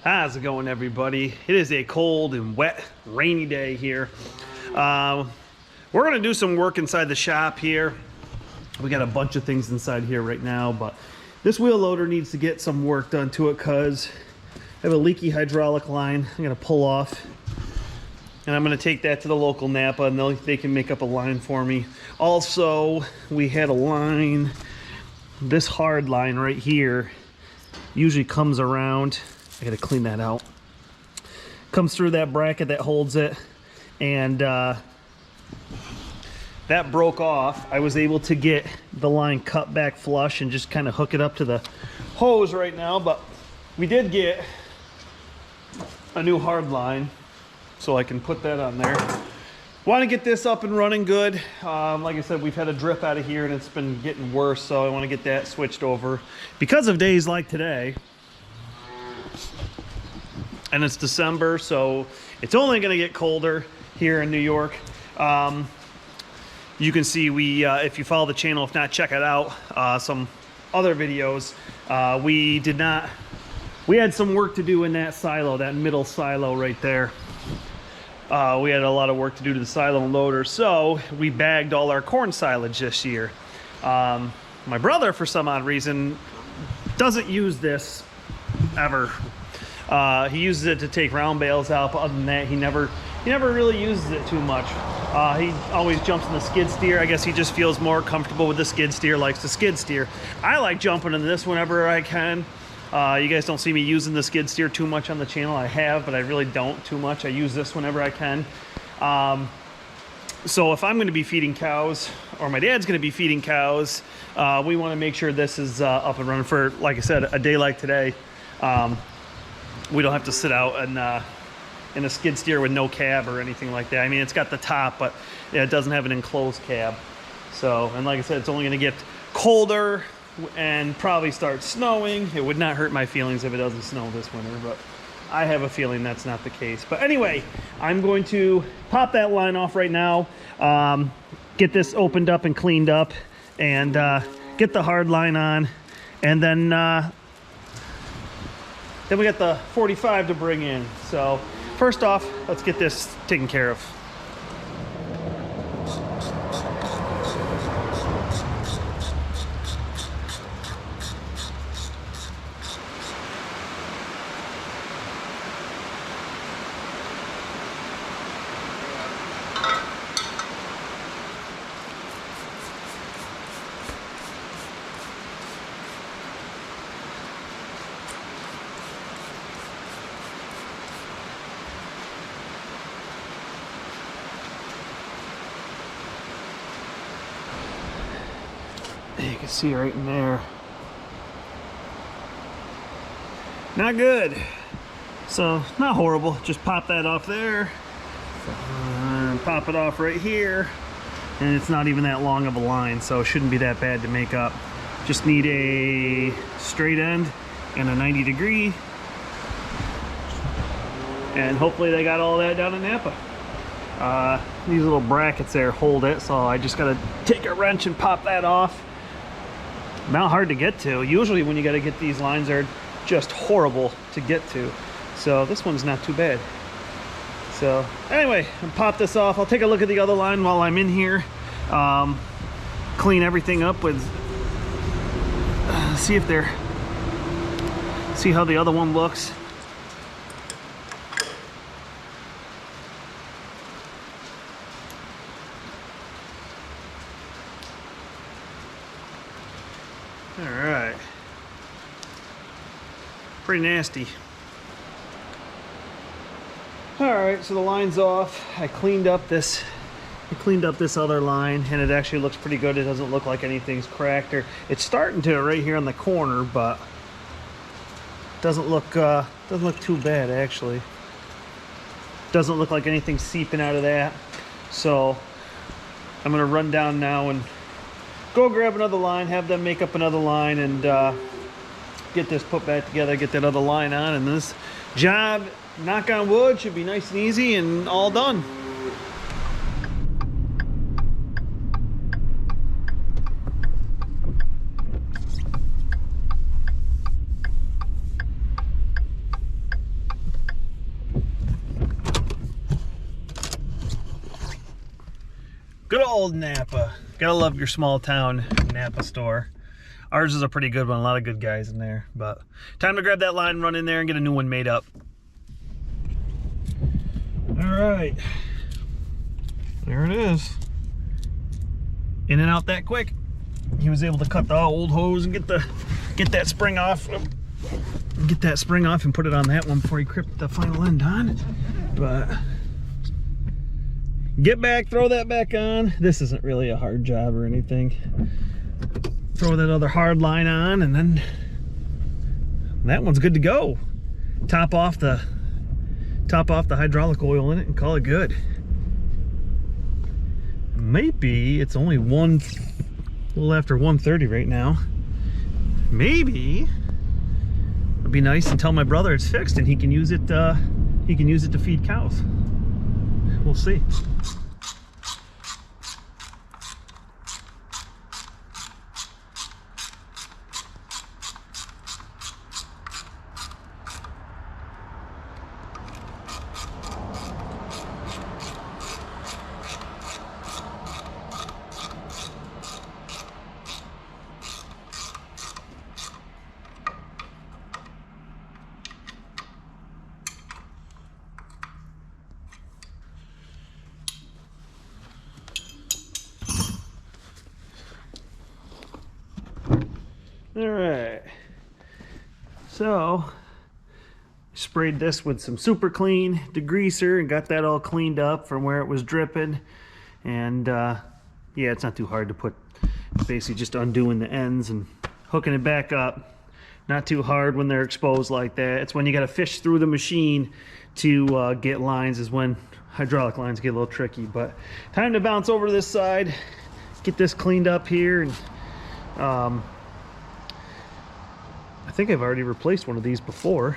How's it going, everybody? It is a cold and wet, rainy day here. We're going to do some work inside the shop here. We got a bunch of things inside here right now, but this wheel loader needs to get some work done to it because I have a leaky hydraulic line I'm going to pull off. And I'm going to take that to the local Napa, and they can make up a line for me. Also, we had a line, this hard line right here, usually comes around. I gotta clean that out. Comes through that bracket that holds it, and that broke off. I was able to get the line cut back flush and just kind of hook it up to the hose right now, but we did get a new hard line, so I can put that on there. Want to get this up and running good. Like I said, we've had a drip out of here and it's been getting worse, so I want to get that switched over. Because of days like today, and it's December, so it's only going to get colder here in New York. You can see if you follow the channel, if not, check it out. Some other videos. We had some work to do in that silo, that middle silo right there. We had a lot of work to do to the silo and loader, so we bagged all our corn silage this year. My brother, for some odd reason, doesn't use this ever. He uses it to take round bales out, but other than that, he never really uses it too much. He always jumps in the skid steer. I guess he just feels more comfortable with the skid steer, likes the skid steer. I like jumping in this whenever I can. You guys don't see me using the skid steer too much on the channel. I have, but I really don't too much. I use this whenever I can. So if I'm going to be feeding cows, or my dad's going to be feeding cows, we want to make sure this is up and running for, like I said, a day like today. We don't have to sit out in a skid steer with no cab or anything like that. I mean, it's got the top, but yeah, it doesn't have an enclosed cab. So, and like I said, it's only going to get colder and probably start snowing. It would not hurt my feelings if it doesn't snow this winter, but I have a feeling that's not the case. But anyway, I'm going to pop that line off right now, get this opened up and cleaned up, and get the hard line on, and then we got the 45 to bring in. So first off, let's get this taken care of. You can see right in there. Not good. So, not horrible. Just pop that off there. Pop it off right here. And it's not even that long of a line, so it shouldn't be that bad to make up. Just need a straight end and a 90 degree. And hopefully they got all that down in Napa. These little brackets there hold it, so I just gotta take a wrench and pop that off. Not hard to get to. Usually when you got to get these lines, they're just horrible to get to. So this one's not too bad. So anyway, I'll pop this off. I'll take a look at the other line while I'm in here. Clean everything up with, see how the other one looks. All right, pretty nasty. All right, so the line's off. I cleaned up this other line, and it actually looks pretty good. It doesn't look like anything's cracked, or it's starting to right here on the corner, but doesn't look too bad actually. Doesn't look like anything's seeping out of that. So I'm gonna run down now and go grab another line, have them make up another line, and get this put back together, get that other line on, and this job, knock on wood, should be nice and easy and all done. Good old Napa. Gotta love your small town Napa store. Ours is a pretty good one, a lot of good guys in there. But time to grab that line, run in there and get a new one made up. All right, there it is. In and out that quick. He was able to cut the old hose and get that spring off. Get that spring off and put it on that one before he clipped the final end on. But get back, throw that back on. This isn't really a hard job or anything. Throw that other hard line on, and then that one's good to go. Top off the hydraulic oil in it and call it good. Maybe it's only a little after 1:30 right now. Maybe it'd be nice and tell my brother it's fixed and he can use it to feed cows. We'll see. All right, so sprayed this with some super clean degreaser and got that all cleaned up from where it was dripping. And yeah, it's not too hard to put, basically just undoing the ends and hooking it back up. Not too hard when they're exposed like that. It's when you got to fish through the machine to get lines, is when hydraulic lines get a little tricky. But time to bounce over to this side, get this cleaned up here. And I think I've already replaced one of these before,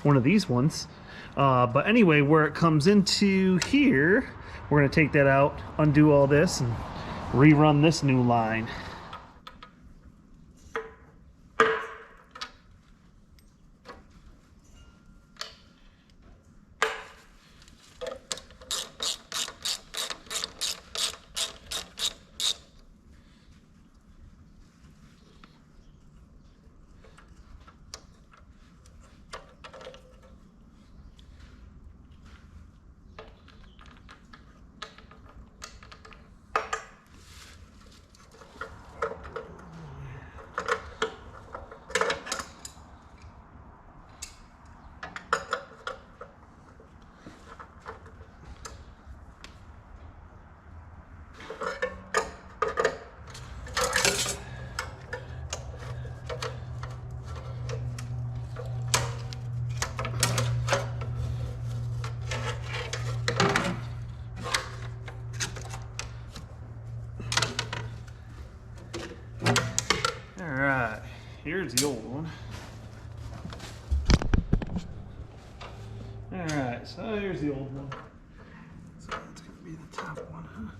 one of these ones. But anyway, where it comes into here, we're gonna take that out, undo all this, and rerun this new line. Here's the old one. All right, so here's the old one. So that's gonna be the top one, huh?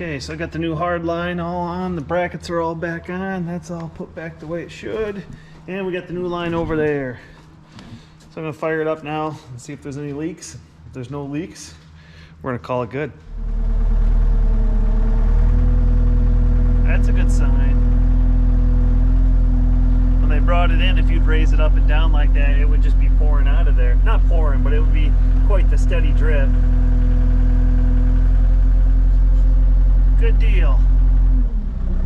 Okay, so I got the new hard line all on, the brackets are all back on, that's all put back the way it should, and we got the new line over there. So I'm gonna fire it up now and see if there's any leaks. If there's no leaks, we're gonna call it good. That's a good sign. When they brought it in, if you'd raise it up and down like that, it would just be pouring out of there. Not pouring, but it would be quite the steady drip. Good deal.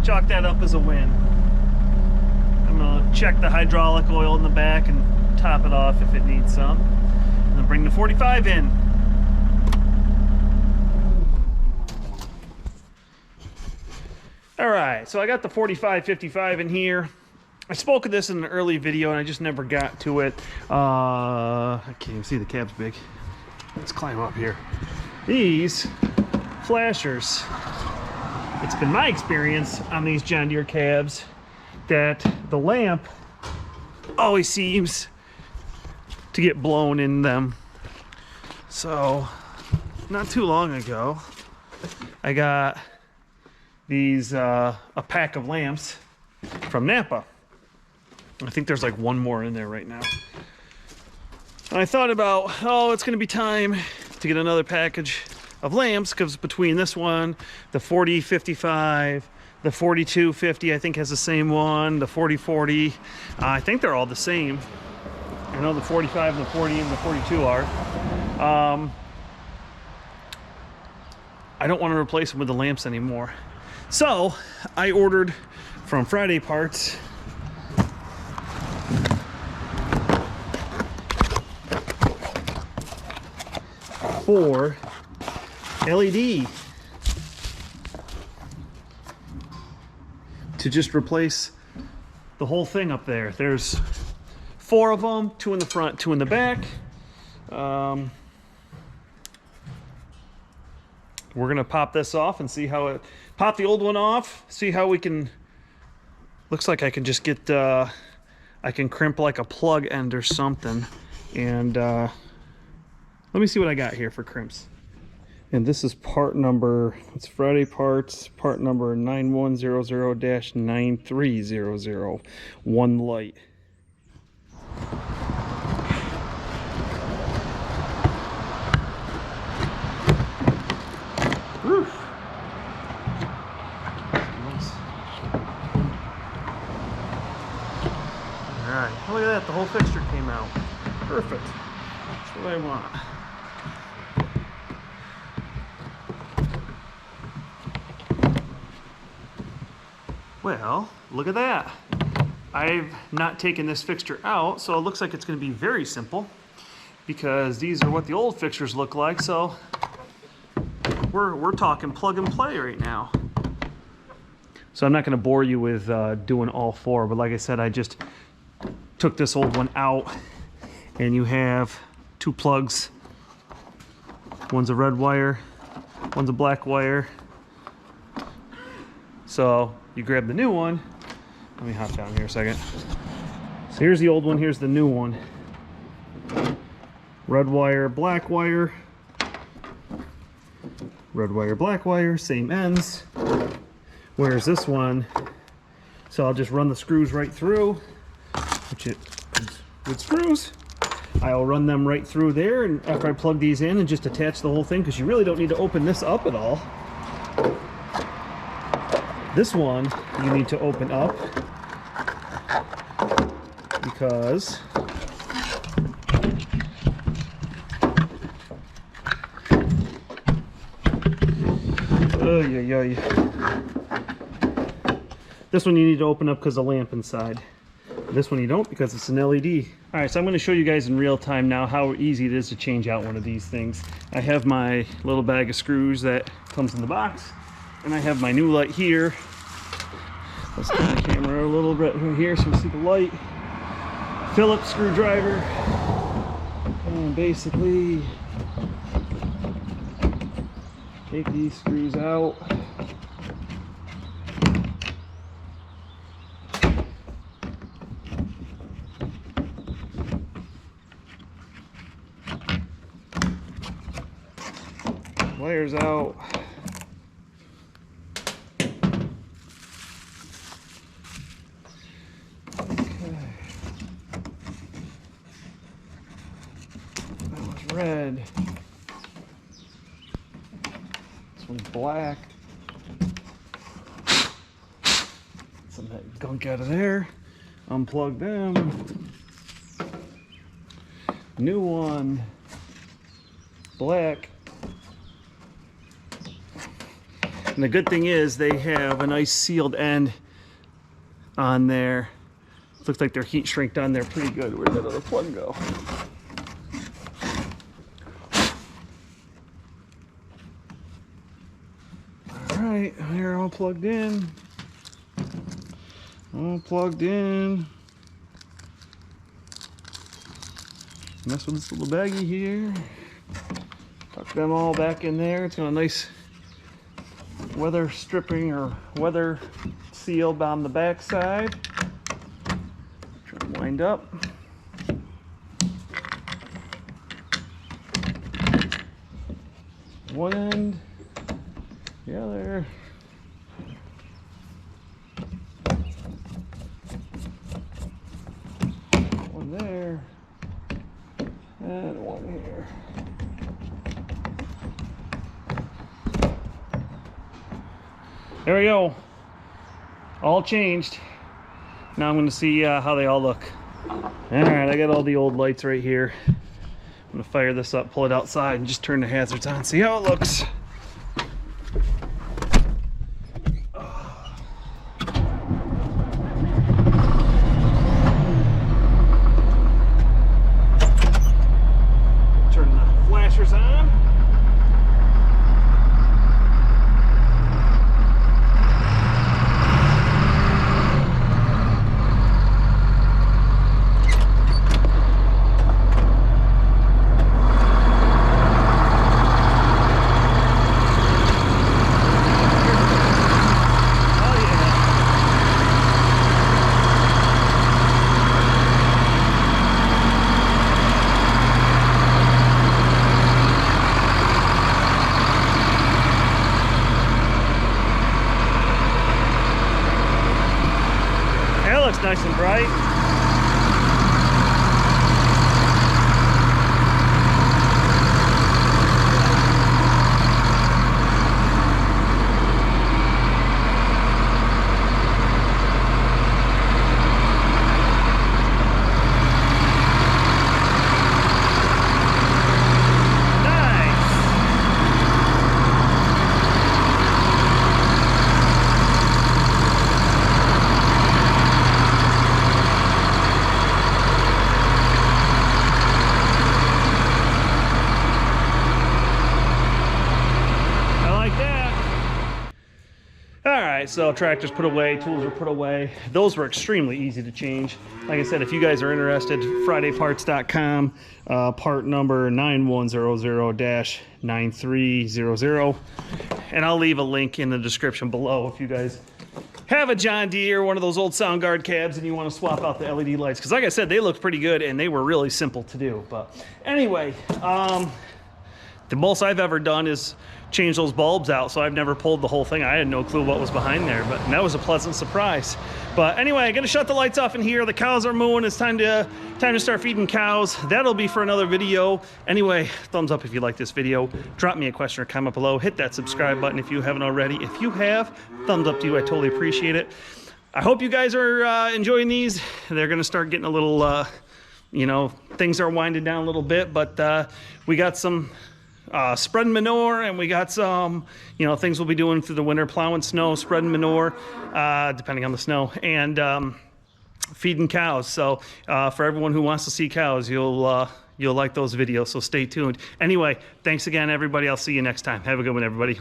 Chalk that up as a win. I'm gonna check the hydraulic oil in the back and top it off if it needs some. And then bring the 45 in. All right, so I got the 4555 in here. I spoke of this in an early video and I just never got to it. I can't even see, the cab's big. Let's climb up here. These flashers, it's been my experience on these John Deere cabs that the lamp always seems to get blown in them. So not too long ago, I got these a pack of lamps from Napa. I think there's like one more in there right now. And I thought about, oh, it's gonna be time to get another package of lamps, because between this one, the 4055, the 4250 I think has the same one, the 4040, I think they're all the same. I know the 45 and the 40 and the 42 are. I don't want to replace them with the lamps anymore. So I ordered from Friday Parts for LED to just replace the whole thing up there. There's 4 of them, 2 in the front, 2 in the back. We're gonna pop this off and see how it, pop the old one off, see how we can, looks like I can just get, I can crimp like a plug end or something. And let me see what I got here for crimps. And this is part number, it's Friday Parts, part number 9100-9300, one light. Whew. Nice. All right, look at that, the whole fixture came out. Perfect, that's what I want. Well, look at that. I've not taken this fixture out, so it looks like it's going to be very simple, because these are what the old fixtures look like. So we're talking plug and play right now. So I'm not going to bore you with doing all 4, but like I said, I just took this old one out, and you have 2 plugs. One's a red wire, one's a black wire. So you grab the new one. Let me hop down here a second. So here's the old one, here's the new one. Red wire, black wire. Red wire, black wire, same ends. Whereas this one, so I'll just run the screws right through, which it is with screws. I'll run them right through there, and after I plug these in and just attach the whole thing, because you really don't need to open this up at all. This one you need to open up because this one you need to open up because of the lamp inside. This one you don't, because it's an LED. All right, so I'm going to show you guys in real time now how easy it is to change out one of these things. I have my little bag of screws that comes in the box, and I have my new light here. Let's get the camera a little bit here so you see the light. Phillips screwdriver, and basically take these screws out. Wires out. Red. This one's black. Some of that gunk out of there. Unplug them. New one. Black. And the good thing is they have a nice sealed end on there. Looks like they're heat shrinked on there pretty good. Where'd that other plug go? Alright, they're all plugged in. All plugged in. Mess with this little baggie here. Tuck them all back in there. It's got a nice weather stripping or weather seal on the back side. Try to wind up. One end, the other. One there, and one here. There we go. All changed. Now I'm going to see how they all look. All right, I got all the old lights right here. I'm gonna fire this up, pull it outside, and just turn the hazards on, see how it looks. Turn the flashers on. Nice and bright. So tractors put away, tools are put away. Those were extremely easy to change. Like I said, if you guys are interested, FridayParts.com, part number 9100-9300. And I'll leave a link in the description below if you guys have a John Deere, one of those old Soundguard cabs, and you want to swap out the LED lights. Because like I said, they looked pretty good and they were really simple to do. But anyway, the most I've ever done is change those bulbs out, so I've never pulled the whole thing. I had no clue what was behind there, but that was a pleasant surprise. But anyway, I'm gonna shut the lights off in here. The cows are mooing. It's time to start feeding cows. That'll be for another video. Anyway, thumbs up if you like this video. Drop me a question or comment below. Hit that subscribe button if you haven't already. If you have, thumbs up to you. I totally appreciate it. I hope you guys are enjoying these. They're gonna start getting a little, you know, things are winding down a little bit, but we got some spreading manure, and we got some, you know, things we'll be doing through the winter, plowing snow, spreading manure, depending on the snow, and feeding cows. So for everyone who wants to see cows, you'll like those videos, so stay tuned. Anyway, thanks again, everybody. I'll see you next time. Have a good one, everybody.